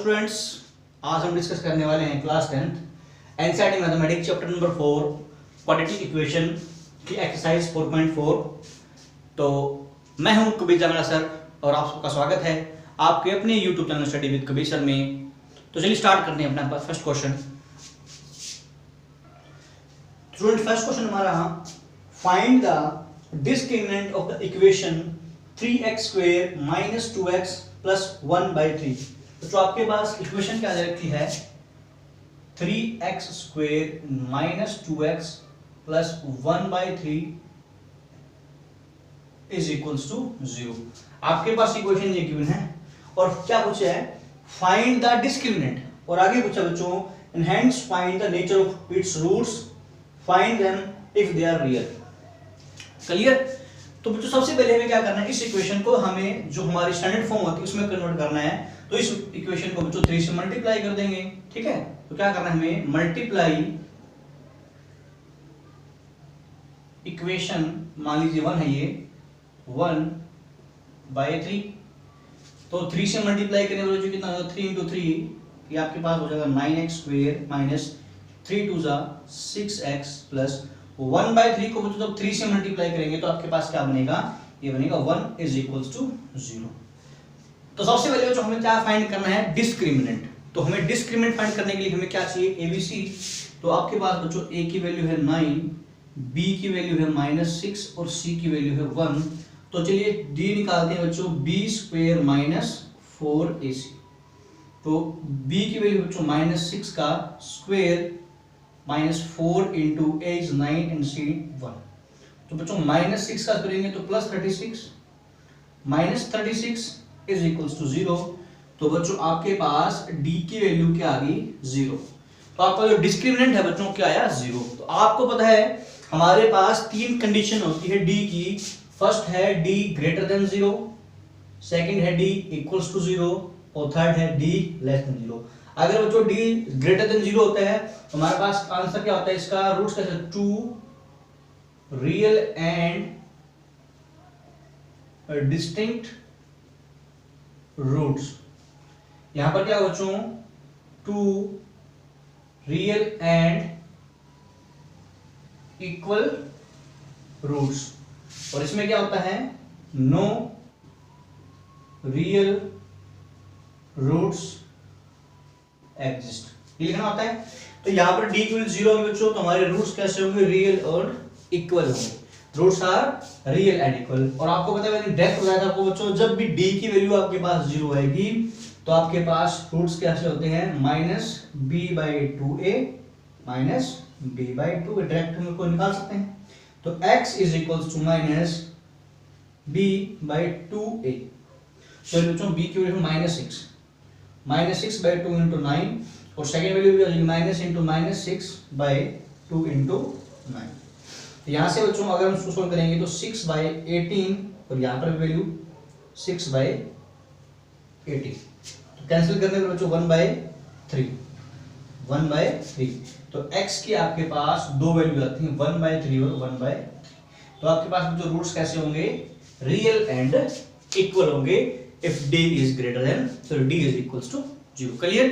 Students, आज हम discuss करने वाले हैं class 10th NCERT mathematics chapter number 4 quadratic equation की एक्सरसाइज 4.4। तो मैं हूं कबीर जांगड़ा सर और आप सबका स्वागत है आपके अपने YouTube channel study with Kabir sir में। तो चलिए स्टार्ट करते हैं अपना first question. Student first question हमारा, find the discriminant of the equation 3x square minus 2x plus 1/3। तो जो आपके पास इक्वेशन क्या दे रखी है 3x square minus 2x plus 1/3 is equals to 0। आपके पास इक्वेशन ये गिवन है और क्या पूछा है, फाइंड द डिस्क्रिमिनेंट, और आगे पूछा बच्चों and hence find the nature of its roots, find them if they are real. Clear? तो बच्चों सबसे पहले हमें क्या करना है, इस इक्वेशन को हमें जो हमारी स्टैंडर्ड फॉर्म होती है उसमें कन्वर्ट करना है। तो इस इक्वेशन को बच्चों 3 से मल्टीप्लाई कर देंगे, ठीक है। तो क्या करना है हमें, मल्टीप्लाई इक्वेशन, मान लीजिए 1 है ये, 1/3। तो 3 से मल्टीप्लाई करने वाले जो कितना होगा 3 × 3, ये आपके पास हो जाएगा 9x square minus 3 × 2 = 6x plus 1/3 को बच्चों जब 3 से मल्टीप्लाई करेंगे तो आपके पास क्या बनेगा, ये बनेगा 1 इज इक्वल्स टू 0। तो सबसे पहले बच्चों हमें क्या फाइंड करना है, डिस्क्रिमिनेंट। तो हमें डिस्क्रिमिनेंट फाइंड करने के लिए हमें क्या चाहिए, एबीसी। तो आपके पास बच्चों ए की वैल्यू है 9, बी की वैल्यू है -6 और सी की वैल्यू है 1। तो चलिए डी निकालते हैं बच्चों, बी स्क्वायर माइनस 4ac। तो बी की वैल्यू बच्चों -6 का square -4 into A is 9 and C 1। तो बच्चों -6 का करेंगे तो +36 -36 इज इक्वल्स टू 0। तो बच्चों आपके पास डी की वैल्यू क्या आ गई, 0। तो आपका जो डिस्क्रिमिनेंट है बच्चों क्या आया, 0। तो आपको पता है हमारे पास 3 कंडीशन होती है डी की। फर्स्ट है डी ग्रेटर देन 0, सेकंड है डी इक्वल्स टू 0 और थर्ड है डी लेस देन 0। अगर बच्चों डी ग्रेटर देन 0 होता है तो हमारे पास आंसर क्या होता है, इसका रूट्स कैसे, 2 रियल एंड डिस्टिंक्ट रूट्स। यहां पर क्या बच्चों, 2 रियल एंड इक्वल रूट्स, और इसमें क्या होता है, नो रियल रूट्स एग्जिस्ट, ये लिखना होता है। तो यहां पर डी इक्वल 0 होंगे बच्चों, तो हमारे रूट्स कैसे होंगे, रियल और इक्वल होंगे। Roots are real and equal. और आपको पता है मैंने डायरेक्ट बताया था आपको बच्चों, जब भी डी की वैल्यू आपके पास 0 आएगी तो आपके पास रूट्स कैसे होते हैं, -b/2a माइनस b/2, डायरेक्ट हम को निकाल सकते हैं। तो x is equals to -b/2a। चलिए बच्चों b की वैल्यू -6, -6/2 इंटू 9, और सेकेंड वैल्यू भी -6/2 इंटू 9। तो यहाँ से बच्चों अगर हम इसको सोल्व करेंगे तो 6/18, और यहाँ पर वैल्यू 6/18। तो कैंसिल करने पर बच्चों 1/3। तो x की आपके पास दो वैल्यू आती हैं, 1/3 और 1/3। तो आपके पास जो रूट्स कैसे होंगे, रियल एंड इक्वल होंगे if d is greater than, so d is equals to 0। Clear?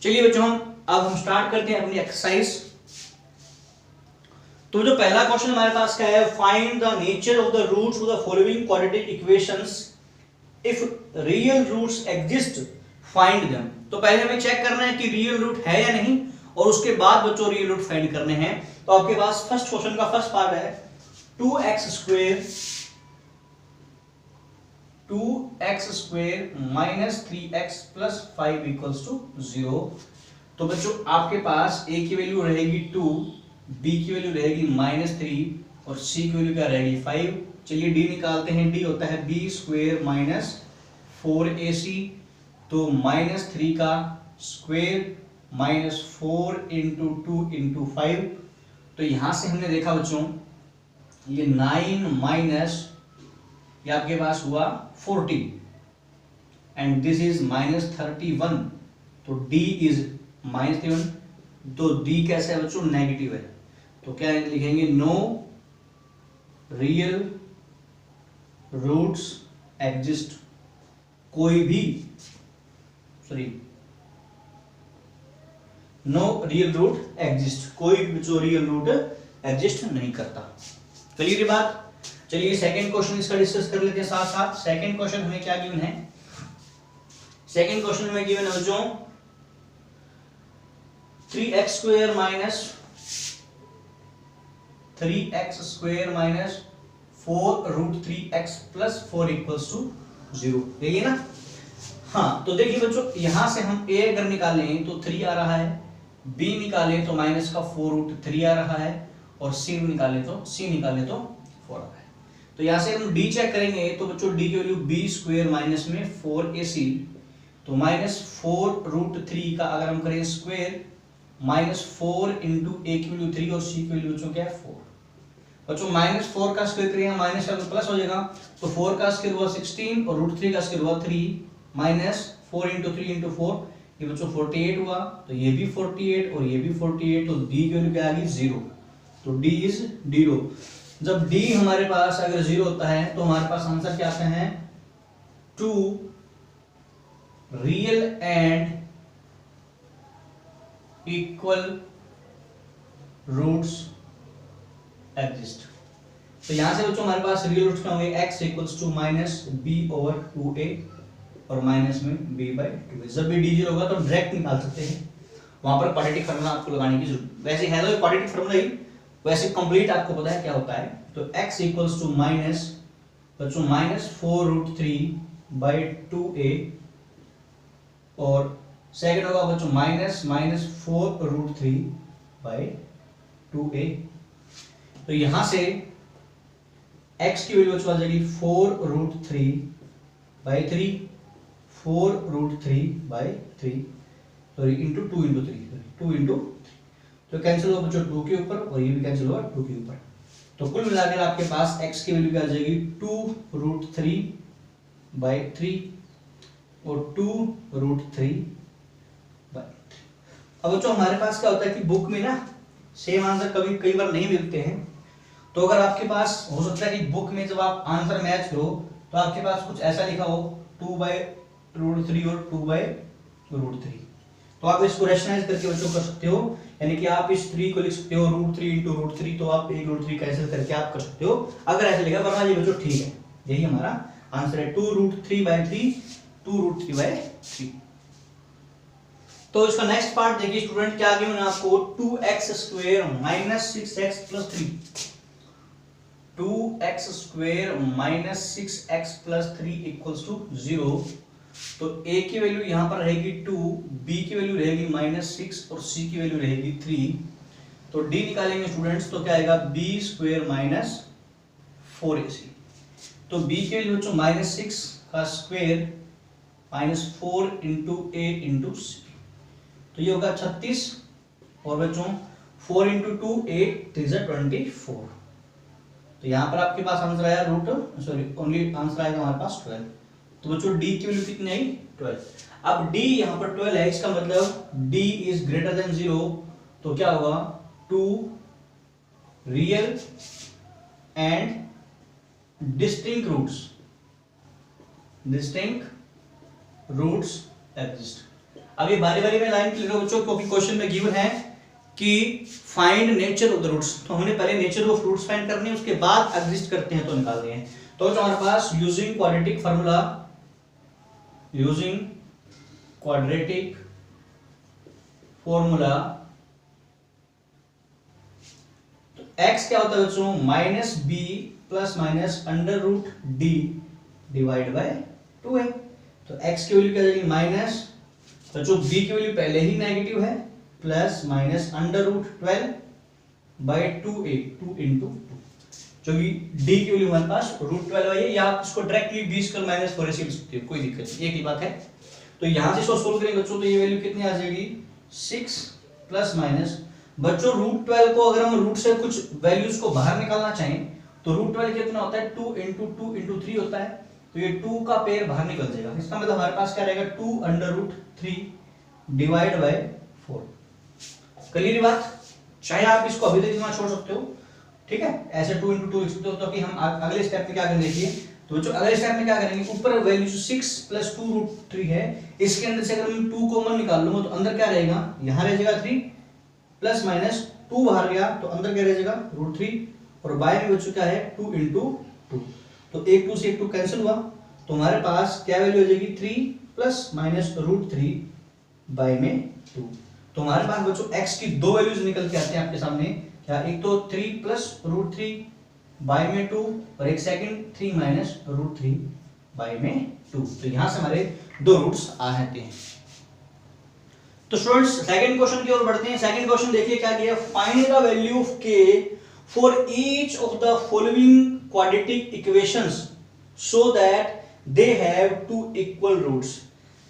चलिए बच्चों अब हम स्टार्ट करते हैं अपनी एक्सरसाइज। तो जो पहला क्वेश्चन हमारे पास क्या है, find the nature of the roots of the following quadratic equations, if real roots exist find them. तो पहले हमें चेक करना है कि रियल रूट है या नहीं, और उसके बाद बच्चों रियल रूट फाइंड करने हैं। तो आपके पास फर्स्ट क्वेश्चन का फर्स्ट पार्ट है 2x square minus 3x plus 5 equals to 0। तो बच्चों आपके पास a की वैल्यू रहेगी 2, b की वैल्यू रहेगी -3 और c की वैल्यू क्या रहेगी 5। चलिए d निकालते हैं, d होता है b स्क्वायर माइनस 4ac। तो -3 का स्क्वायर -4 इंटू 2 इंटू 5। तो यहां से हमने देखा बच्चों ये 9 माइनस ये आपके पास हुआ 40 एंड दिस इज -31। तो d इज -31। तो d कैसे है बच्चों, नेगेटिव है। तो क्या लिखेंगे, नो रियल रूट्स एग्जिस्ट, कोई भी नो रियल रूट एग्जिस्ट, कोई जो रियल रूट एग्जिस्ट नहीं करता। क्लियर ये बात। चलिए सेकंड क्वेश्चन इसका डिस्कस कर लेते हैं साथ साथ। सेकंड क्वेश्चन हमें क्या गिवन है? सेकंड क्वेश्चन में गिवन है जो 3x square minus 4 root 3x plus 4 equals to 0, यही है ना। हाँ तो देखिए बच्चों, यहां से हम a अगर निकालें तो 3 आ रहा है, b निकालें तो माइनस का 4 रूट 3 आ रहा है, और c निकालें तो 4 आ रहा है। तो यहां से हम d चेक करेंगे तो बच्चों d की वैल्यू b स्क्वायर माइनस में 4ac, तो माइनस 4 रूट 3 का अगर हम करें स्क्वायर, माइनस 4 इंटू a की वैल्यू 3 और c की वैल्यू बच्चों क्या है 4। बच्चों माइनस 4 का स्क्वायर करेंगे माइनस का तो प्लस हो जाएगा, तो 4 का स्क्वायर हुआ 16 और रूट 3 का स्क्वायर हुआ 3, माइनस 4 इंटू 3 इंटू 4, ये बच्चों 48 हुआ, तो ये भी 48 और ये भी 48, तो d की वैल्यू क्या आ गई 0, तो d इज 0। जब d हमारे पास अगर 0 होता है तो हमारे पास आंसर क्या आता है? 2 real and equal roots exist. तो यहां से बच्चों हमारे पास रियल रूट्स क्या होंगे? x equals to minus b over 2a और माइनस में b बाई 2a। जब भी d 0 होगा तो डायरेक्ट निकाल सकते हैं, वहां पर क्वाड्रेटिक फार्मूला आपको लगाने की जरूरत, वैसे है तो क्वाड्रेटिक फार्मूला ही, वैसे कंप्लीट आपको पता है क्या होता है। तो x इक्वल्स टू माइनस बच्चों माइनस 4 रूट 3 बाई 2a, और सेकंड होगा बच्चों माइनस 4 रूट 3 बाई 2a। तो यहां से x की वैल्यू बच्चों आ जाएगी 4 root 3 by 3, 4 root 3 by 3, sorry into 2 into 3, 2 into 3, तो कैंसिल होगा बच्चों 2 के ऊपर और ये भी कैंसिल होगा 2 के ऊपर। तो कुल मिलाकर आपके पास x की वैल्यू क्या आ जाएगी 2 रूट 3 बाई 3 और 2 रूट 3 बाई 3। अब बच्चों हमारे पास क्या होता है कि बुक में ना सेम आंसर कभी कई बार नहीं मिलते हैं, तो अगर आपके पास हो सकता है कि बुक में जब आप आंसर मैच करो तो आपके पास कुछ ऐसा लिखा हो 2 बाई रूट 3 और 2 बाई रूट 3, तो आप इसको रेशनलाइज करके बच्चों कर सकते हो, यानी कि आप इस 3 को लिख सकते हो रूट 3 इंटू रूट 3, तो आप 1 रूट 3 कैंसिल करके आप कर सकते हो अगर ऐसे लिखा, वरना ये बच्चों ठीक है, यही हमारा आंसर है 2 रूट 3 बाई 3, 2 रूट 3 बाई 3। तो इसका नेक्स्ट पार्ट देखिए स्टूडेंट, क्या गिवन है आपको 2x square minus 6x plus 3, 2x square minus 6x plus 3 equals to 0। तो a की वैल्यू यहां पर रहेगी 2, b की वैल्यू रहेगी माइनस 6 और c की वैल्यू रहेगी 3। तो d निकालेंगे स्टूडेंट्स तो क्या आएगा b स्क्वायर माइनस 4ac। तो b की वैल्यू बच्चों माइनस 6 का square minus 4 into a into c, तो ये होगा 36, और बच्चों 4 इंटू 2 8 3 24। तो यहाँ पर आपके पास आंसर आया ओनली आंसर आएगा हमारे पास 12। तो बच्चों d की वैल्यू कितनी आई 12। अब d यहाँ पर 12 है, इसका मतलब d इज ग्रेटर देन 0, तो क्या होगा 2 real and distinct roots exist. अब ये बारी बारी में लाइन क्लियर हो बच्चों, क्योंकि क्वेश्चन में गिवन है कि find nature of the roots, तो हमने पहले नेचर ऑफ रूट्स फाइंड करनी है, उसके बाद एग्जिस्ट करते हैं तो निकालते हैं। तो हमारे पास यूजिंग क्वाड्रेटिक फॉर्मूला तो x क्या होता है बच्चों minus B plus minus under root D divide by 2 है। तो x की वैल्यू क्या जाएगी माइनस, तो जो b की वैल्यू पहले ही नेगेटिव है, plus minus under root 12 by 2a 2 into 2, जो कि d की वैल्यू हमारे पास रूट 12 है, या आप इसको directly b square minus 4ac लिख सकते हो, कोई दिक्कत नहीं, एक ही बात है। तो यहां से इसको सोल्व करेंगे बच्चों, तो ये वैल्यू कितनी आ जाएगी 6 प्लस माइनस बच्चों रूट 12 को अगर हम रूट से कुछ वैल्यूज को बाहर निकालना चाहें तो रूट 12 कितना होता है 2 इंटू 3 होता है, तो ये 2 का पेयर बाहर निकल जाएगा, इसका मतलब हमारे पास क्या रहेगा 2 under root 3 divide by 4। Clear बात, चाहे आप इसको अभी तक इतना छोड़ सकते हो, ठीक है, ऐसे 2 इंटू 2 लिख सकते हो। तो कि हम अगले स्टेप में क्या करेंगे देखिए, तो बच्चों अगले स्टेप में क्या करेंगे, ऊपर वैल्यू 6 प्लस 2 रूट 3 है, इसके अंदर से अगर मैं 2 कॉमन निकाल लूंगा तो अंदर क्या रहेगा, यहां रह जाएगा 3 प्लस माइनस 2 बाहर गया तो अंदर क्या रह जाएगा रूट 3, और बाय में बच्चों क्या है 2 इंटू 2, तो एक 2 से एक 2 कैंसिल हुआ, तो हमारे पास क्या वैल्यू हो जाएगी 3 प्लस माइनस रूट 3 बाय में 2। तो हमारे पास बच्चों x की दो वैल्यूज निकल के आते हैं आपके सामने, क्या एक तो 3 प्लस रूट 3 बाय में 2 और एक सेकंड 3 माइनस रूट 3 बाय में 2। तो यहां से हमारे दो रूट्स आ जाते हैं। तो स्टूडेंट्स सेकंड क्वेश्चन की ओर बढ़ते हैं। सेकंड क्वेश्चन देखिए क्या किया, find the value of k for each of the following quadratic equations so that they have two equal roots.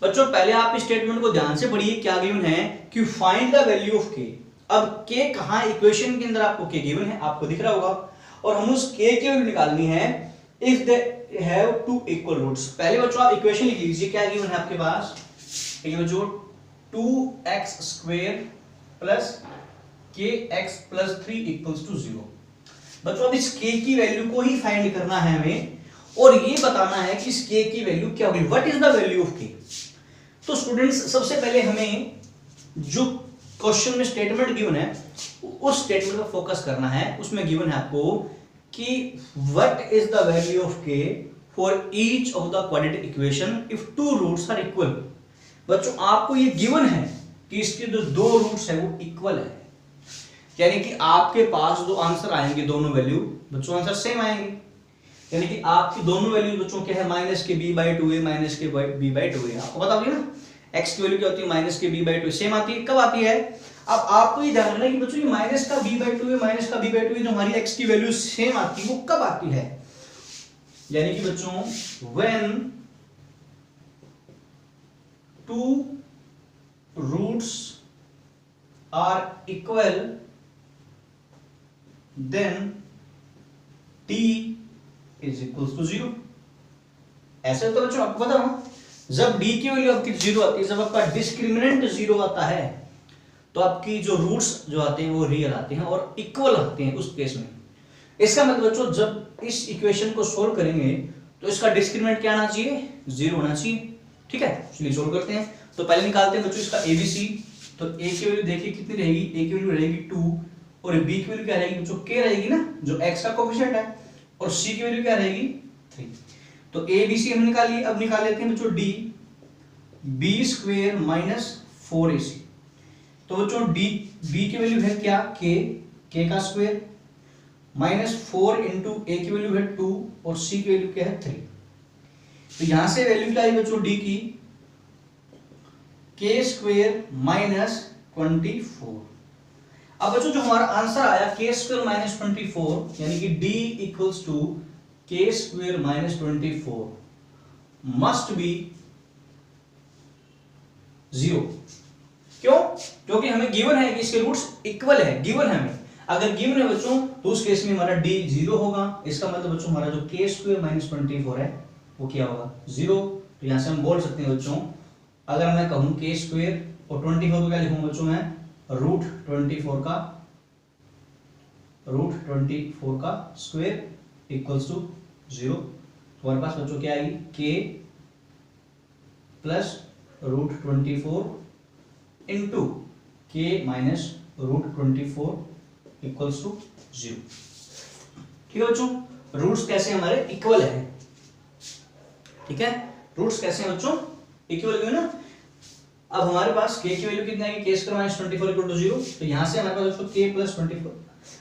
बच्चों पहले आप इस स्टेटमेंट को ध्यान से पढ़िए, क्या गिवन है कि find the value of k। अब k कहां, इक्वेशन के अंदर आपको k गिवन है, आपको दिख रहा होगा, और हम उस k की वैल्यू निकालनी है if they have two equal roots. पहले बच्चों आप इक्वेशन लिख लीजिए, क्या गिवन है आपके पास, ये बच्चों 2x square plus kx plus 3 equals to 0। बच्चों अब इस k की वैल्यू को ही फाइंड करना है हमें, और ये बताना है कि इस k की वैल्यू क्या होगी, what is the value of k। तो स्टूडेंट्स सबसे पहले हमें जो क्वेश्चन में स्टेटमेंट गिवन है उस स्टेटमेंट पर फोकस करना है। उसमें गिवन है आपको कि what is the value of k for each of the quadratic equation if two roots are equal. बच्चों आपको ये गिवन है कि इसके जो दो रूट्स है वो इक्वल है, यानी कि आपके पास जो आंसर आएंगे दोनों वैल्यू बच्चों आंसर सेम आएंगे, यानी कि आपकी दोनों वैल्यू बच्चों क्या है माइनस के b बाई 2a माइनस के b बाई 2a। आपको पता होगी ना x की वैल्यू क्या होती है, माइनस के b बाई 2 सेम आती है, कब आती है। अब आपको ये ध्यान रखना है कि बच्चों ये माइनस का b बाई 2a माइनस का b बाई 2a जो हमारी x की वैल्यू सेम आती है वो कब आती है, यानी कि बच्चों when two roots are equal then t is equals to 0। ऐसे तो बच्चों आपको पता हो जब d की वैल्यू आपकी 0 आती है, जब आपका डिस्क्रिमिनेंट 0 आता है तो आपकी जो रूट्स जो आते हैं वो रियल आते हैं और इक्वल आते हैं उस केस में। इसका मतलब बच्चों जब इस इक्वेशन को सोल्व करेंगे तो इसका डिस्क्रिमिनेंट क्या आना चाहिए, 0 होना चाहिए। ठीक है, चलिए सोल्व करते हैं। तो पहले निकालते हैं बच्चों इसका ABC। तो a की वैल्यू देखिए कितनी रहेगी, a की वैल्यू रहेगी 2 और b की वैल्यू क्या रहेगी बच्चों, k रहेगी ना जो x का कोएफिशिएंट है, और c की वैल्यू क्या रहेगी 3। तो ABC हम निकाल लिए। अब निकाल लेते हैं बच्चों d b square minus 4ac। तो बच्चों b की वैल्यू है क्या k का स्क्वायर माइनस 4 इंटू a की वैल्यू है 2 और c की वैल्यू क्या है 3। तो यहां से वैल्यू क्या आई बच्चों d की k स्क्वायर माइनस 24। अब बच्चों जो हमारा आंसर आया k स्क्वायर माइनस 24 यानी कि d equals to k square minus 24 must be 0। क्यों, क्योंकि हमें गिवन है कि इसके रूट्स इक्वल है, गिवन है हमें। अगर गिवन है बच्चों तो उस केस में हमारा d 0 होगा। इसका मतलब बच्चों हमारा जो k स्क्वायर माइनस 24 है वो क्या होगा 0। तो यहां से हम बोल सकते हैं बच्चों, अगर मैं कहूं k स्क्वायर और 24 को क्या लिखूंगा बच्चों मैं रूट 24 का स्क्वायर इक्वल्स टू 0। तो हमारे पास बच्चों क्या आएगी k plus root 24 into k minus root 24 equals to 0। ठीक है बच्चों, रूट्स कैसे हमारे इक्वल है। ठीक है, रूट्स कैसे हैं बच्चों इक्वल है ना। अब हमारे पास k की वैल्यू कितना है, k square minus 24 equal to 0। तो यहां से हमारे पास बच्चों k प्लस 24।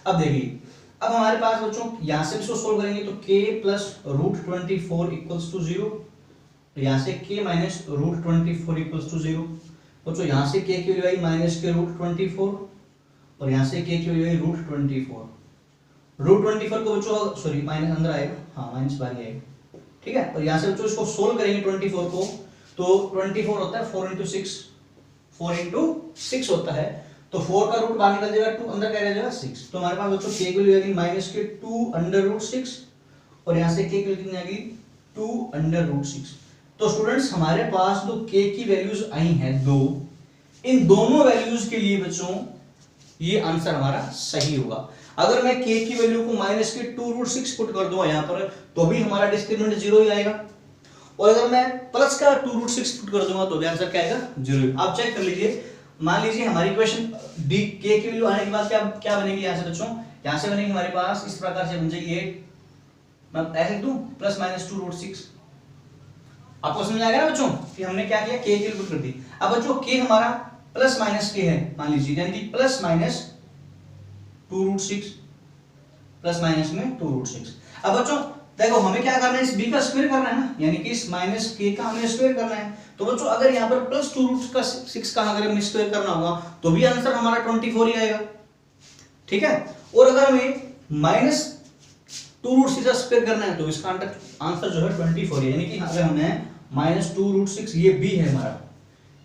अब देखिए अब हमारे पास बच्चों यहां से इसको सोल्व करेंगे तो k plus root 24 equals to 0। तो यहां से k minus root 24 equals to 0। बच्चों यहां से k की वैल्यू आई माइनस के रूट 24 और यहां से k की वैल्यू आई रूट 24। रूट 24 को बच्चों सॉरी माइनस अंदर आएगा, हाँ माइनस बाहर आएगा। ठीक है, और यहां से बच्चों इसको सोल्व करेंगे 24 को, तो 24 होता है 4 इंटू 6 होता है। तो 4 का रूट बाहर निकल जाएगा, 2 अंदर क्या रह जाएगा 6। तो हमारे पास बच्चों k की वैल्यू आएगी माइनस के 2 अंडर रूट 6 और यहां से k की वैल्यू कितनी आएगी 2 अंडर रूट 6। तो स्टूडेंट्स हमारे पास जो k की वैल्यूज आई हैं दो, इन दोनों वैल्यूज के लिए बच्चों ये आंसर हमारा सही होगा। अगर मैं k की वैल्यू को माइनस के 2√6 पुट कर दूंगा यहाँ पर तो भी हमारा डिस्क्रिमिनेंट 0 ही आएगा, और अगर मैं प्लस का 2√6 पुट कर दूंगा तो भी आंसर क्या आएगा 0। आप चेक कर लीजिए, मान लीजिए हमारी इक्वेशन डी k की वैल्यू आने के बाद क्या क्या बनेगी यहाँ से बच्चों, यहाँ से बनेगी हमारे पास इस प्रकार से बन जाएगी 8, मैं ऐसे लिख दूं प्लस माइनस 2√6। आपको समझ आ गया ना बच्चों कि हमने क्या किया, k की वैल्यू पुट कर दी। अब बच्चों k हमारा प्लस माइनस k है मान लीजिए, यानी कि प्लस माइनस 2√6 प्लस माइनस में 2√6। अब बच्चों देखो हमें क्या करना है, इस b का स्क्वायर करना है ना, यानी कि इस माइनस k का हमें स्क्वायर करना है। तो बच्चों अगर यहाँ पर प्लस 2√6 का अगर हमें स्क्वायर करना होगा तो भी आंसर हमारा 24 ही आएगा, ठीक है। और अगर हमें माइनस 2√6 का स्क्वायर करना है तो इसका आंसर जो है 24 है, यानी कि अगर हमें माइनस 2√6, ये b है हमारा,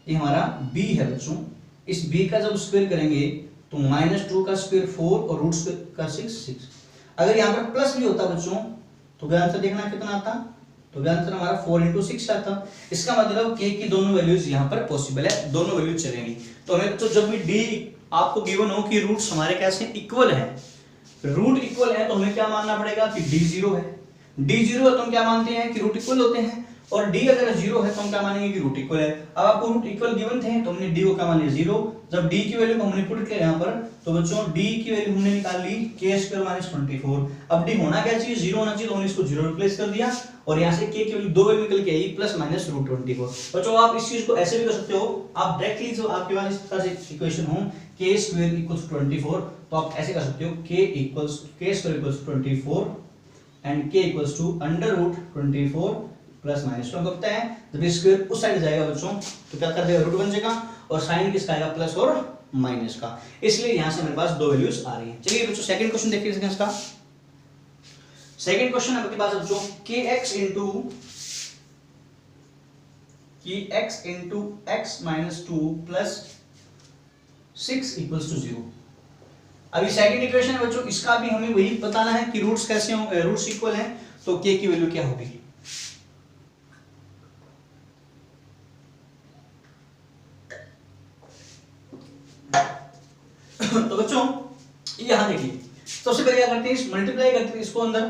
ये हमारा b है बच्चों, इस b का जब स्क्वायर करेंगे तो माइनस 2 का स्क्वायर 4 और रूट स्क्वायर का 6। अगर यहाँ पर प्लस भी होता बच्चों तो भी आंसर देखना कितना आता, तो भी आंसर हमारा 4 × 6 आता। इसका मतलब k की दोनों वैल्यूज यहाँ पर पॉसिबल है, दोनों वैल्यूज चलेंगी। तो हमें तो जब भी d आपको गिवन हो कि रूट्स हमारे कैसे इक्वल है, रूट इक्वल है, तो हमें क्या मानना पड़ेगा कि d 0 है। d 0 है तो हम क्या मानते हैं कि रूट इक्वल होते हैं, और d अगर 0 है तो हम क्या मानेंगे कि रूट इक्वल है। अब आपको रूट इक्वल गिवन थे तो हमने d को क्या मान लिया 0। जब d की वैल्यू को हमने पुट किया यहाँ पर तो बच्चों d की वैल्यू हमने निकाल ली k² - 24। अब d होना क्या चाहिए, 0 होना चाहिए, तो हमने इसको 0 रिप्लेस कर दिया, और यहाँ से k की वैल्यू दो वैल्यू निकल के आई प्लस माइनस रूट 24। बच्चों आप इस चीज को ऐसे भी कर सकते हो, आप डायरेक्टली जो आपके पास इस तरह से इक्वेशन हो k² = 24 तो आप ऐसे कर सकते हो k² = 24 and k = √24 plus minus. क्यों करते हैं, जब स्क्वायर उस साइड जाएगा बच्चों तो क्या कर देगा, रूट बन जाएगा, और साइन किसका आएगा, प्लस और माइनस का। इसलिए यहां से मेरे पास दो वैल्यूज आ रही हैं। चलिए बच्चों सेकंड क्वेश्चन देखिए इसका। सेकंड क्वेश्चन आपके पास बच्चों kx into x - 2 plus 6 = 0। अभी सेकंड इक्वेशन है बच्चों, इसका भी हमें वही बताना है कि रूट्स कैसे होंगे, रूट्स इक्वल हैं तो k की वैल्यू क्या होगी। तो बच्चों यहां देखिए, सबसे पहले क्या करते हैं, इस मल्टीप्लाई करते हैं इसको अंदर,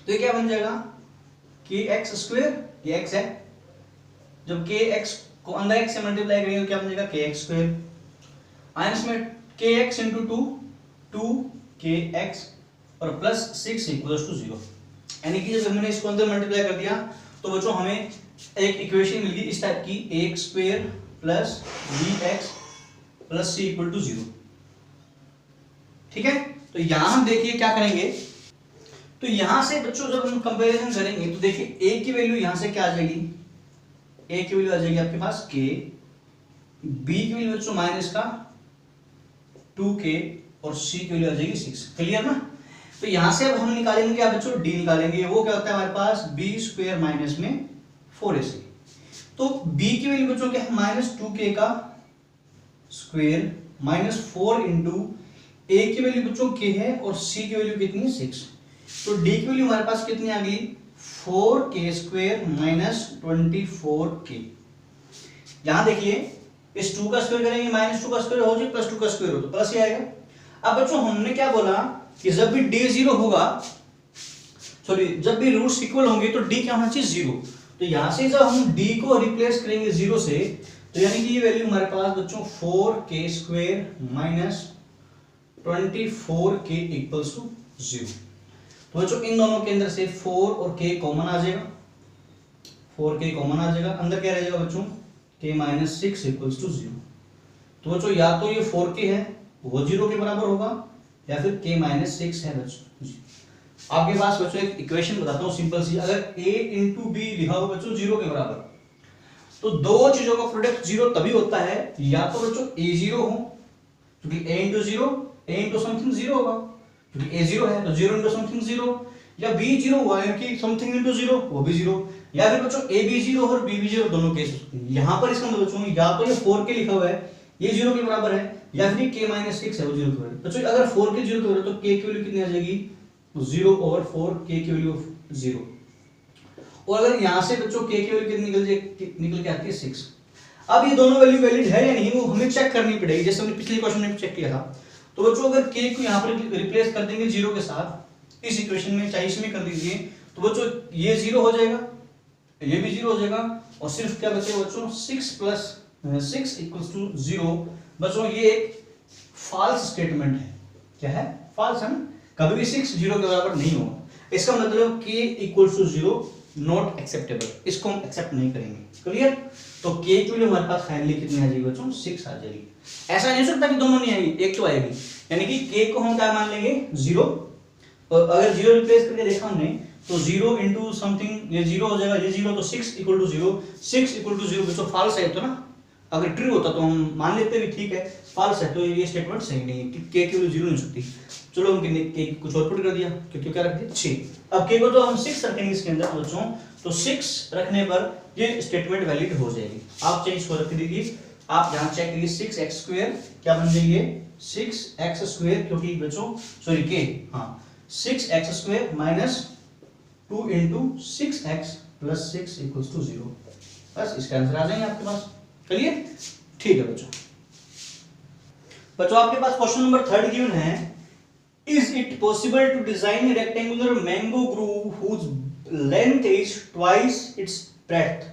तो ये क्या बन जाएगा kx², ये x है, जब kx को अंदर x से मल्टीप्लाई करेंगे तो क्या बन जाएगा kx², माइनस में kx × 2kx और प्लस 6 = 0। यानी कि जब हमने इसको अंदर मल्टीप्लाई कर दिया तो बच्चों हमें एक इक्वेशन मिल गई इस टाइप की, ax² + bx + c = 0, ठीक है। तो यहां हम देखिए क्या करेंगे, तो यहां से बच्चों जब हम कंपैरिजन करेंगे तो देखिए a की वैल्यू यहां से क्या आ जाएगी, a की वैल्यू आ जाएगी आपके पास k, b की वैल्यू बच्चों माइनस का 2k और c की वैल्यू आ जाएगी 6। क्लियर ना। तो यहां से अब हम निकालेंगे क्या बच्चों, d निकालेंगे, वो क्या होता है हमारे पास b² माइनस में 4ac। तो b की वैल्यू बच्चों क्या है, -2k का स्क्वायर -4 × a की वैल्यू बच्चों k है और c की वैल्यू कितनी है 6। तो d की वैल्यू हमारे पास कितनी आ गई, 4k² - 24k। यहां देखिए इस 2 का स्क्वायर करेंगे, -2 का स्क्वायर हो जाए प्लस 2 का स्क्वायर हो तो प्लस ही आएगा। अब बच्चों हमने क्या बोला कि जब भी d 0 होगा, सॉरी जब भी रूट्स इक्वल होंगे तो d क्या होना चाहिए 0। तो यहां से जब हम d को रिप्लेस करेंगे 0 से तो यानी कि ये वैल्यू हमारे पास बच्चों 4k² - 24k = 0। तो बच्चों इन दोनों के अंदर से 4 और k कॉमन आ जाएगा, 4k कॉमन आ जाएगा, अंदर क्या रह जाएगा बच्चों k - 6 = 0। तो बच्चों या तो ये 4k है वो 0 के बराबर होगा, या फिर k - 6 है बच्चों। आपके पास बच्चों एक इक्वेशन बताता हूँ सिंपल सी, अगर a × b लिखा हो बच्चों 0 के बराबर, तो दो चीजों का प्रोडक्ट 0 तभी होता है, या तो बच्चों a 0 हो, क्योंकि a × 0 a × समथिंग 0 होगा, क्योंकि a 0 है तो 0 × समथिंग 0, या b 0 हुआ है कि समथिंग × 0 वो भी 0, या फिर बच्चों a भी 0 और b भी 0, दोनों केस। यहां पर इसका मतलब बच्चों या तो ये 4k लिखा हुआ है ये 0 के बराबर है, या फिर k - 6 है वो 0 के बराबर। बच्चों अगर 4k 0 के बराबर तो k की वैल्यू कितनी आ जाएगी 0/4, k की वैल्यू 0। और अगर यहां से बच्चों k की वैल्यू कितनी निकल के आती है 6। अब ये दोनों वैल्यू वैलिड है या नहीं वो हमें चेक करनी पड़ेगी, जैसे हमने पिछले क्वेश्चन में चेक किया था। तो बच्चों अगर k को यहाँ पर रिप्लेस कर देंगे 0 के साथ इस इक्वेशन में, चाहे इसमें कर दीजिए, तो बच्चों ये 0 हो जाएगा, ये भी 0 हो जाएगा, और सिर्फ क्या बचेगा बच्चों 6 + 6 = 0। बच्चों ये एक फॉल्स स्टेटमेंट है। क्या है? फॉल्स है ना, कभी भी 6 0 के बराबर नहीं होगा। इसका मतलब k = 0 नॉट एक्सेप्टेबल, इसको हम एक्सेप्ट नहीं करेंगे। क्लियर? तो k की वैल्यू हमारे पास फाइनली कितनी आ जाएगी बच्चों? 6 आ जाएगी। ऐसा नहीं हो सकता कि दोनों नहीं आएगी, एक तो आएगी, यानी कि k को हम क्या मान लेंगे? 0, और अगर 0 रिप्लेस करके देखा हमने तो 0 * समथिंग, ये 0 हो जाएगा, ये 0, तो 6 = 0, 6 = 0 बच्चों फॉल्स है तो ना, अगर ट्रू होता तो हम मान लेते भी, ठीक है, फॉल्स है तो ये स्टेटमेंट सही नहीं है कि k की वैल्यू 0 नहीं हो सकती। चलो हम k कुछ और पुट कर दिया, क्योंकि क्या रख दिया 6, अब k को तो हम 6 रखेंगे इसके अंदर बच्चों, तो 6 रखने पर ये स्टेटमेंट वैलिड हो जाएगी। आप चाहे इसको रख दीजिए, आप यहां चेक करिए 6x² क्या बन जाएगी? ये 6x², क्योंकि बच्चों सॉरी k, हां 6x² - 2 * 6x + 6 = 0। बस इसका आंसर आ जाएंगे आपके पास। क्लियर? ठीक है बच्चों। बच्चों आपके पास क्वेश्चन नंबर 3 गिवन है, is it possible to design a rectangular mango grove whose length is twice its breadth.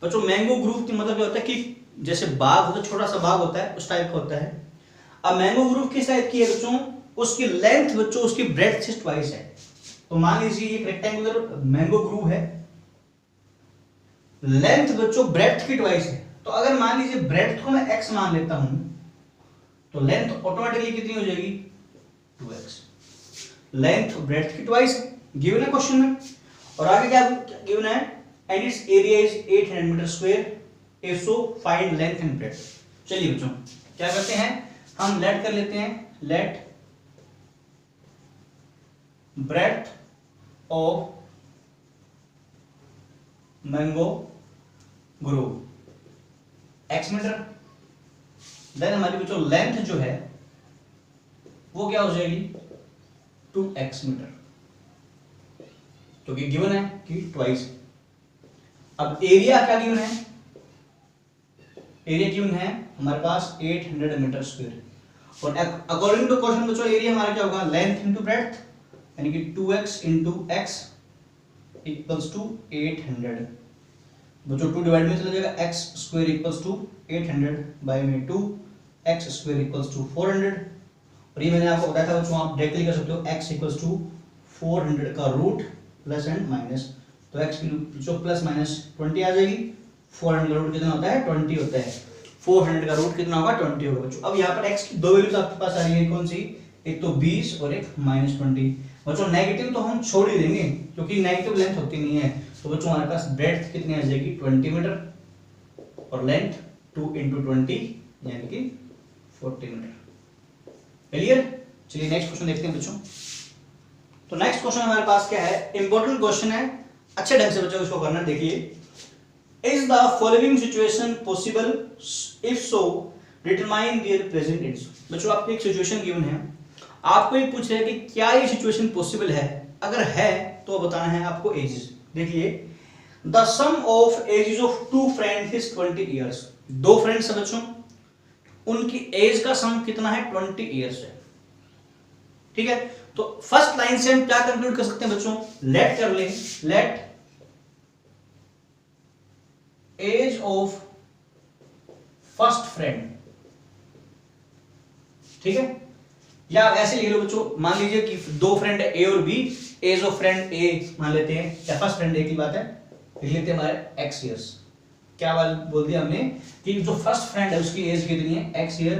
बच्चों मैंगो ग्रूव की मतलब क्या होता है कि जैसे बाग होता है, छोटा सा बाग होता है, उस टाइप का होता है। अब मैंगो ग्रूव किस टाइप की है बच्चों? उसकी लेंथ बच्चों उसकी ब्रेड्थ से ट्वाइस है। तो मान लीजिए एक रेक्टेंगुलर मैंगो ग्रूव है, लेंथ बच्चों ब्रेड्थ की ट्वाइस है, तो अगर मान लीजिए ब्रेड्थ को मैं x मान लेता हूं तो लेंथ ऑटोमेटिकली कितनी हो जाएगी? 2x। लेंथ ब्रेड्थ की ट्वाइस है, गिवन है क्वेश्चन में। और आगे क्या गिवन है? And it's area is 800 m², if so find length and breadth. चलिए बच्चों क्या करते हैं, हम लेट कर लेते हैं, let breadth of mango grove x metre, then हमारी बच्चों लेंथ जो है वो क्या हो जाएगी? 2x मीटर, क्योंकि गिवन है कि ट्वाइस। अब एरिया क्या गिवन है? एरिया गिवन है हमारे पास 800 m², और अकॉर्डिंग टू क्वेश्चन बच्चों एरिया हमारा क्या होगा? लेंथ इंटू ब्रेड्थ, यानी कि 2x * x = 800। बच्चों 2 डिवाइड में चला जाएगा, x² = 800 बाय में 2, x² = 400। और ये मैंने आपको बताया था बच्चों, आप डायरेक्टली कर सकते हो, x = 400 का रूट प्लस एंड माइनस, तो x की जो प्लस माइनस 20 आ जाएगी। 400 का रूट कितना होता है? 20 होता है। 400 का रूट कितना होगा? 20 होगा बच्चों। अब यहाँ पर x की दो वैल्यूज आपके पास आ रही है, कौन सी? एक तो 20 और एक -20। बच्चों नेगेटिव तो हम छोड़ ही देंगे, क्योंकि नेगेटिव लेंथ होती नहीं है। तो बच्चों हमारे पास ब्रेड्थ कितनी आ जाएगी? 20 मीटर, और लेंथ 2 × 20 यानी कि 40 मीटर। क्लियर? चलिए नेक्स्ट क्वेश्चन देखते हैं बच्चों। तो नेक्स्ट क्वेश्चन हमारे पास क्या है? इंपॉर्टेंट क्वेश्चन है, अच्छे ढंग से बच्चों इसको करना। देखिए, is the following situation possible? If so determine their present tense. बच्चों आपको एक सिचुएशन गिवन है, आपको ये पूछ रहा है कि क्या ये सिचुएशन पॉसिबल है, अगर है तो बताना है आपको एजेस। देखिए, the sum of ages of two friends is 20 years. दो फ्रेंड्स हैं बच्चों, उनकी एज का सम कितना है? 20 इयर्स है। ठीक है, तो फर्स्ट लाइन से हम क्या कंक्लूड कर सकते हैं बच्चों? लेट कर ले, let age of first friend. ठीक है, या ऐसे लिख लो बच्चों, मान लीजिए कि दो फ्रेंड है ए और बी, एज ऑफ फ्रेंड ए मान लेते हैं, या फर्स्ट फ्रेंड ए की बात है, लिख लेते हैं हमारे एक्स इयर्स। क्या बोल दिया हमने कि जो फर्स्ट फ्रेंड है उसकी एज कितनी है? X year.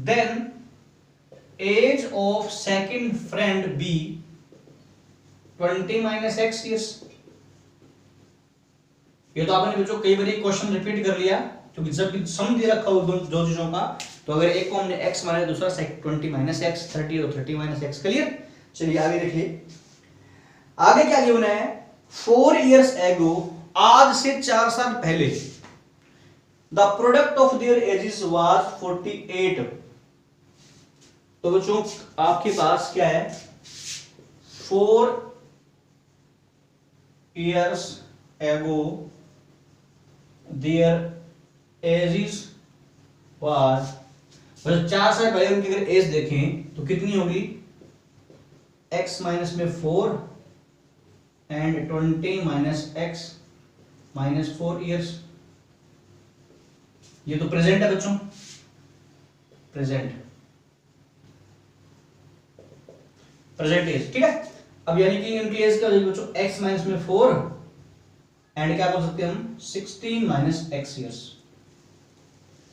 Then age of second friend be 20 - x years. ये तो आपने बच्चों कई बार क्वेश्चन रिपीट कर लिया, क्योंकि जब भी सम दे रखा हो दो चीजों का, तो अगर एक को हमने x माना दूसरा 20 - x, 30 तो 30 - x। क्लियर? चलिए आगे देखिए, आगे क्या गिवन है? 4 इयर्स एगो, आज से 4 साल पहले, the product of their edges was 48। तो बच्चों आपके पास क्या है? 4 years ago there edges was बस 4 साल पहले उनकी अगर एज देखें तो कितनी होगी, x माइनस में 4 and 20 minus x minus 4 years. ये तो प्रेजेंट है बच्चों, प्रेजेंट एज, ठीक है। अब यानी कि उनकी एज क्या हो जाएगी बच्चों, x माइनस में 4 एंड क्या बोल सकते हैं हम 16 माइनस x ईयर्स।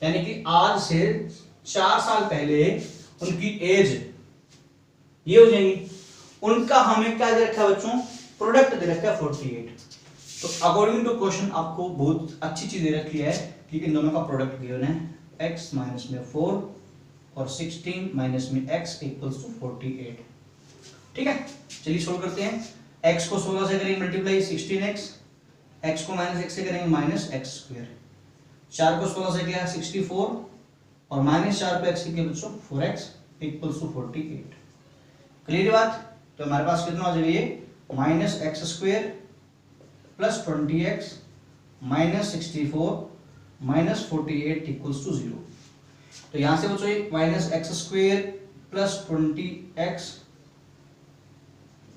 यानी कि आज से 4 साल पहले उनकी एज ये हो जाएगी। उनका हमें क्या दे रखा है बच्चों, प्रोडक्ट दे रखा है 48। तो अकॉर्डिंग टू क्वेश्चन आपको बहुत अच्छी चीज दे रखी है कि इन दोनों का प्रोडक्ट गिवन है, x माइनस में 4 और 16 माइनस में x इक्वल्स टू 48, ठीक है। चलिए सोल्व करते हैं। x को 16 से करेंगे मल्टीप्लाई 16x, x को माइनस x से करेंगे माइनस x स्क्वायर, 4 को 16 से किया 64 और माइनस 4 पे x किया बच्चों 4x इक्वल्स टू 48। क्लियर बात। तो हमारे पास कितना हो जाएगा ये minus x square plus 20x minus 64 minus 48 equals to 0। तो यहां से बच्चों ये minus x square plus 20x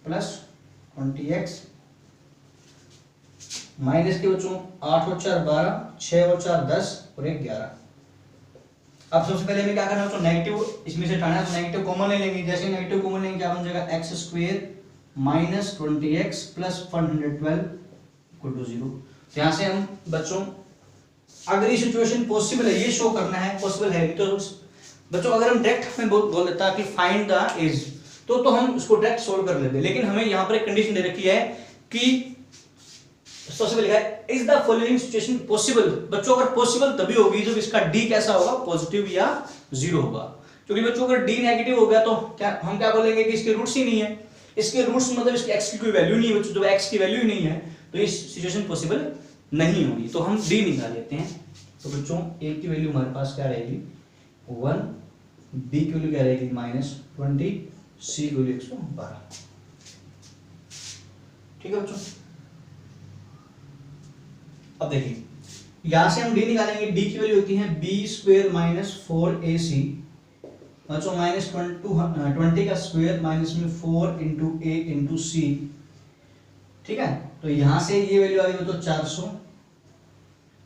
plus 20x minus के बच्चों 8 और 4 12, 6 और 4 10 और 1 11। अब सबसे पहले हमें क्या करना है बच्चों, नेगेटिव इसमें से हटाना है, तो नेगेटिव कॉमन ले लेंगे। जैसे नेगेटिव कॉमन लेंगे क्या बन जाएगा, x square minus 20x plus 112 equal to 0। तो यहां से हम बच्चों अगर ये सिचुएशन पॉसिबल है, ये शो करना है पॉसिबल है, तो बच्चों अगर हम डायरेक्ट हमें बोल देता है कि फाइंड द एज, तो हम उसको डायरेक्ट सोल्व कर लेते, लेकिन हमें यहां पर एक कंडीशन दे रखी है कि सबसे पहले है is the following situation possible. बच्चों अगर पॉसिबल तभी होगी जब इसका डी कैसा होगा, पॉजिटिव या 0 होगा। क्योंकि बच्चों अगर डी नेगेटिव हो गया तो क्या हम क्या बोलेंगे कि इसके रूट्स ही नहीं है, इसके रूट्स मतलब इसके x की कोई वैल्यू नहीं है बच्चों, जब x की वैल्यू ही नहीं है तो ये सिचुएशन पॉसिबल नहीं होगी। तो हम डी निकाल लेते हैं। तो बच्चों a की वैल्यू हमारे पास क्या रहेगी 1, b की वैल्यू क्या रहेगी -20, c की वैल्यू 112, ठीक है बच्चों। अब देखिए यहां से हम d निकालेंगे, d की वैल्यू होती है b स्क्वायर माइनस 4ac बच्चों माइनस 20 का स्क्वायर माइनस में 4 इंटू a इंटू सी, ठीक है। तो यहां से ये वैल्यू आ गई तो 400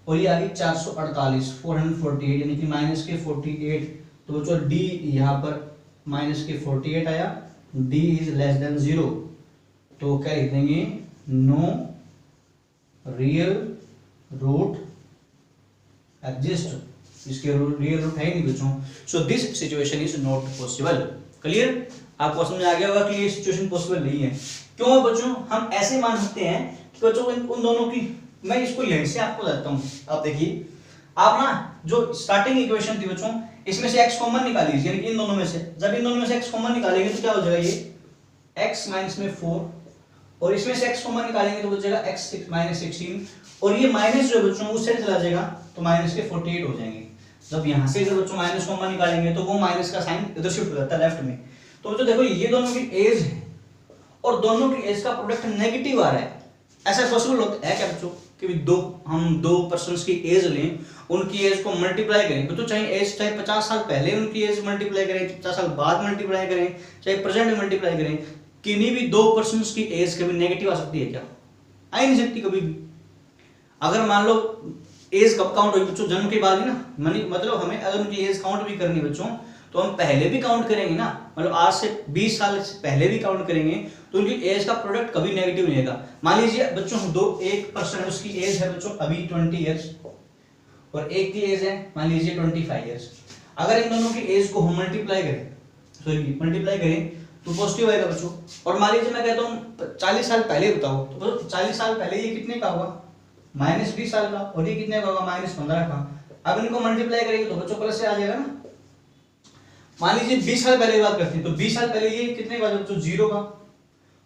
और ये आ गई 448 448 यानी कि माइनस के 48। तो बच्चों d यहां पर माइनस के 48 आया, d इज लेस देन 0, तो क्या लिख देंगे नो रियल रूट एग्जिस्ट, इसके रियल रूट है ही नहीं बच्चों। So this situation is not possible. Clear, आपको समझ आ गया होगा कि ये सिचुएशन पॉसिबल नहीं है। क्यों बच्चों, हम ऐसे मान सकते हैं कि बच्चों उन दोनों की, मैं इसको यहीं से आपको बताता हूं। आप देखिए, आप ना जो स्टार्टिंग इक्वेशन थी बच्चों, इसमें से x कॉमन निकाल लीजिए, यानी कि इन दोनों में से, जब इन दोनों में से x कॉमन निकालेंगे तो क्या हो जाएगा ये x माइनस में 4 और इसमें से x कॉमन निकालेंगे तो बचेगा x माइनस 16 और ये माइनस जो बच्चों उस साइड चला जाएगा तो माइनस के 48 हो जाएंगे। जब यहां से जब बच्चों माइनस कॉमन निकालेंगे तो वो माइनस का साइन इधर शिफ्ट हो जाता है लेफ्ट में। तो बच्चों देखो ये दोनों की एज है और दोनों की एज का प्रोडक्ट नेगेटिव आ रहा है। ऐसा पॉसिबल होता है क्या बच्चों कि हम दो पर्संस की एज लें, उनकी एज को मल्टीप्लाई करें, बच्चों चाहे एज चाहे 50 साल पहले उनकी एज मल्टीप्लाई करें, 50 साल बाद मल्टीप्लाई करें, चाहे प्रेजेंट में मल्टीप्लाई करें, किन्हीं भी दो पर्संस की एज कभी नेगेटिव आ सकती है क्या? आ ही नहीं सकती कभी भी। अगर मान लो एज कब काउंट होगी बच्चों, जन्म के बाद ही ना, मतलब हमें अगर उनकी एज काउंट भी करनी बच्चों तो हम पहले भी काउंट करेंगे ना, मतलब आज से 20 साल से पहले भी काउंट करेंगे तो उनकी एज का प्रोडक्ट कभी नेगेटिव नहीं आएगा। मान लीजिए बच्चों एक पर्सन है, उसकी एज है बच्चों अभी 20 इयर्स और एक की एज है मान लीजिए 25 इयर्स। अगर इन दोनों की एज को हम मल्टीप्लाई करें तो पॉजिटिव आएगा बच्चों। और मान लीजिए मैं कहता हूँ 40 साल पहले बताओ, तो 40 साल पहले ये कितने का होगा -20 साल का, और ये कितने का होगा -15 का। अब इनको मल्टीप्लाई करेंगे तो बच्चों प्लस से आ जाएगा ना। मान लीजिए 20 साल पहले बात करते हैं तो 20 साल पहले ये कितने का बच्चों 0 का,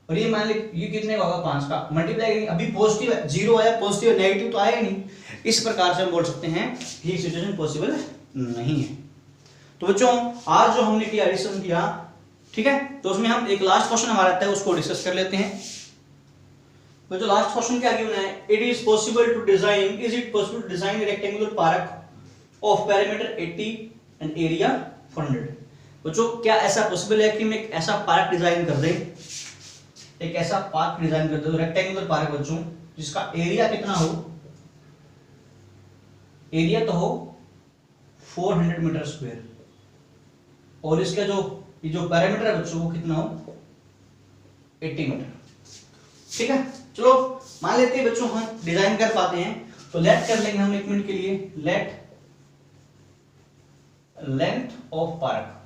और ये मान लीजिए ये कितने का होगा 5 का। मल्टीप्लाई करेंगे, अभी पॉजिटिव 0 आया, पॉजिटिव नेगेटिव तो आया ही नहीं। इस प्रकार से हम बोल सकते हैं ये सिचुएशन पॉसिबल नहीं है। तो बच्चों आज जो हमने किया एडिशन किया, ठीक है, तो उसमें हम एक लास्ट क्वेश्चन हमारा आता है उसको डिस्कस कर लेते हैं। तो जो लास्ट क्वेश्चन क्या गिवन है, it is possible to design, is it possible to design a rectangular park of parameter 80 and area 400। बच्चों क्या ऐसा पॉसिबल है कि मैं एक ऐसा पार्क डिजाइन कर दे, एक ऐसा पार्क डिजाइन कर दे रेक्टेंगुलर पार्क बच्चों, जिसका एरिया कितना हो, एरिया तो हो 400 मीटर स्क्वायर, और इसका जो ये जो पैरामीटर है बच्चों वो कितना हो 80 मीटर। ठीक है, चलो मान लेते हैं बच्चों हम डिजाइन कर पाते हैं, तो लेट कर लेंगे हम 1 मिनट के लिए, लेट लेंथ ऑफ पार्क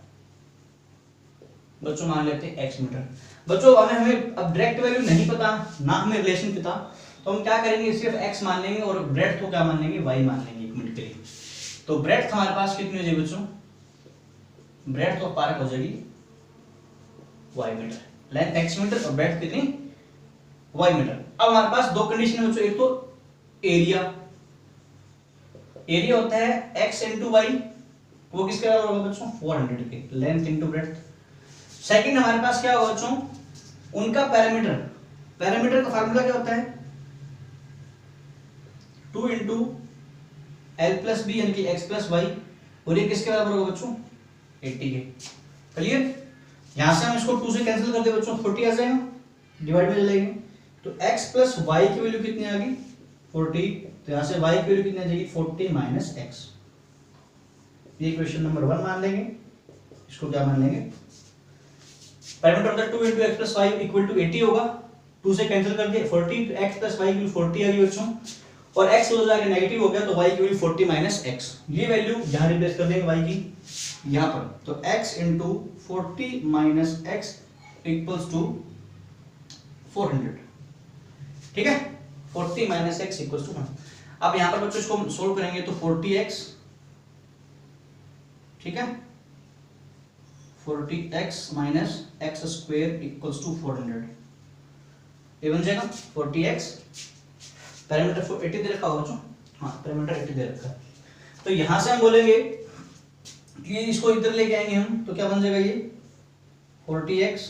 बच्चों मान लेते हैं x मीटर। बच्चों हमें अब डायरेक्ट वैल्यू नहीं पता, ना हमें रिलेशन पता, तो हम क्या करेंगे, सिर्फ x मान लेंगे और ब्रेड्थ को क्या मान लेंगे, y मान लेंगे 1 मिनट के लिए। तो ब्रेड्थ हमारे पास कितनी हो जाएगी बच्चों, ब्रेड्थ ऑफ पार्क हो जाएगी y metre, length x metre और ब्रेड्थ कितनी y मीटर। अब हमारे पास दो कंडीशन है बच्चों, एक तो एरिया, एरिया होता है x इंटू वाई, वो किसके बराबर होगा बच्चों 400 के, लेंथ इंटू ब्रेड्थ। सेकंड हमारे पास क्या होगा बच्चों, उनका पैरामीटर, पैरामीटर का फार्मूला क्या होता है 2 इंटू एल प्लस बी यानी कि x प्लस वाई, और ये किसके बराबर होगा बच्चों 80 के। क्लियर, यहां से हम इसको 2 से कैंसिल कर दे बच्चों, 40 आ जाएगा, डिवाइड में ले लेंगे, तो x प्लस वाई की वैल्यू कितनी आ गई 40, तो यहां से y की वैल्यू कितनी आ जाएगी 40 माइनस x। ये क्वेश्चन नंबर 1 मान लेंगे, इसको क्या मान लेंगे, पैरामीटर होता है 2 into x plus y equal to 80 होगा, 2 से कैंसिल कर दिया 40, तो x plus y की 40 आ गई बच्चों, और x हो जाएगा नेगेटिव हो गया, तो y की वैल्यू 40 माइनस x, ये वैल्यू यहां रिप्लेस कर देंगे y की यहां पर, तो x into 40 minus x equals to 400। ठीक है, 40 माइनस x equals to 1। अब यहां पर बच्चों इसको सोल्व करेंगे तो 40x, ठीक है, 40x minus x square equals to 400, ये बन जाएगा 40x, पैरामीटर 80 दे रखा होगा बच्चों, हाँ पैरामीटर 80 दे रखा है, तो यहां से हम बोलेंगे कि इसको इधर लेके आएंगे हम, तो क्या बन जाएगा ये 40x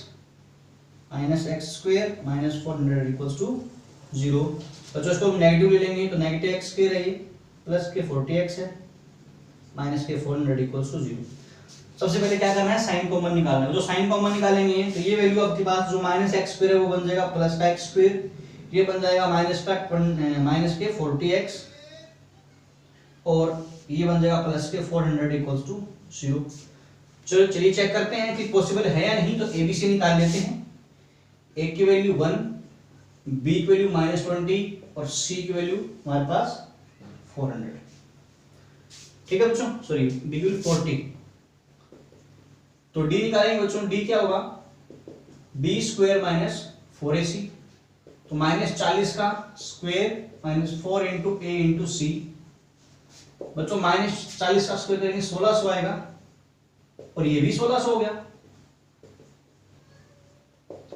minus x square minus 400 equals to 0। बच्चों इसको हम नेगेटिव ले लेंगे, तो नेगेटिव x स्क्वायर है ये, प्लस के 40x है माइनस के 400 इक्वल्स टू 0। सबसे पहले क्या करना है, साइन कॉमन निकालना है, जो साइन कॉमन निकालेंगे तो ये वैल्यू आपके पास जो माइनस एक्स स्क्वायर है वो बन जाएगा प्लस का एक्स स्क्वायर, ये बन जाएगा माइनस के 40x, और ये बन जाएगा प्लस के 400 इक्वल्स टू 0। चलो चलिए चेक करते हैं कि पॉसिबल है या नहीं, तो एबीसी निकाल लेते हैं, ए की वैल्यू 1, बी की वैल्यू -20 और सी की वैल्यू हमारे पास 400। ठीक है बच्चों, सॉरी बी की वैल्यू 40, तो डी निकालेंगे बच्चों, डी क्या होगा बी स्क्वायर माइनस 4ac, तो -40 का स्क्वायर माइनस 4 इंटू ए इंटू सी, बच्चों -40 का स्क्वायर करेंगे 1600 आएगा, और ये भी 1600 हो गया,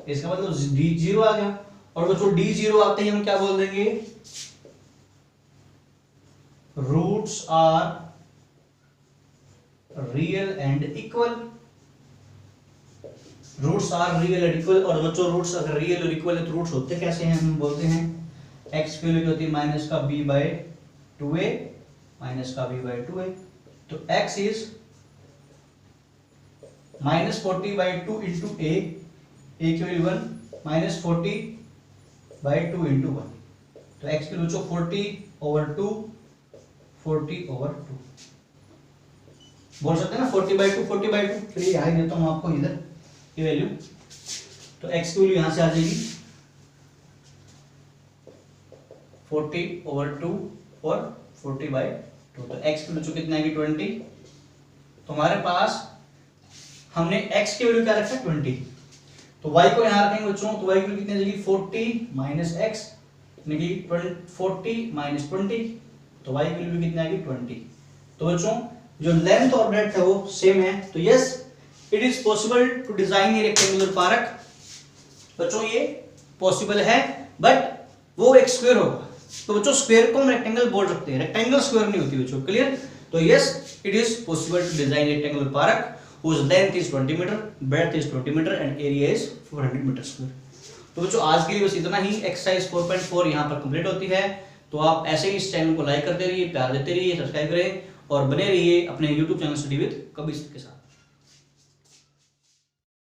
इसका मतलब डी 0 आ गया, और बच्चों डी 0 आते ही हम क्या बोल देंगे, roots are real and equal, roots are real and equal, और बच्चों रूट्स अगर रियल और इक्वल है तो रूट्स होते कैसे हैं, हम बोलते हैं x की वैल्यू होती है माइनस का b बाय 2a माइनस का b बाय 2a, तो x is -40 by 2 into a की वैल्यू 1 -40 बाय 2 इंटू 1, तो x की वैल्यू 40/2 40/2 बोल सकते हैं ना, 40/2 40/2। चलिए यहाँ देता हूँ आपको इधर की वैल्यू, तो x की वैल्यू यहां से आ जाएगी 40/2 और 40/2, तो x की वैल्यू कितनी आएगी 20, तो हमारे पास हमने x की वैल्यू क्या रखा है 20, तो y को यहां रखेंगे बच्चों, तो y की वैल्यू कितनी आ जाएगी 40 माइनस x यानी कि 40 माइनस 20, तो y की वैल्यू कितनी आएगी 20। तो बच्चों जो लेंथ और ब्रेड्थ है वो सेम है, तो yes it is possible to design a rectangular park. बच्चों ये पॉसिबल है, बट वो एक स्क्वायर होगा, तो बच्चों स्क्वायर को हम रेक्टेंगल बोल सकते हैं, रेक्टेंगल स्क्वायर नहीं होती बच्चों, क्लियर। तो yes it is possible to design a rectangular park whose length is 20 meter, breadth is 20 meter and area is 400 meter square। तो बच्चों आज के लिए बस इतना ही, एक्सरसाइज 4.4 यहाँ पर कंप्लीट होती है। तो आप ऐसे ही इस चैनल को लाइक करते रहिए, प्यार देते रहिए, सब्सक्राइब करें, और बने रहिए अपने YouTube channel study with Kabir के साथ।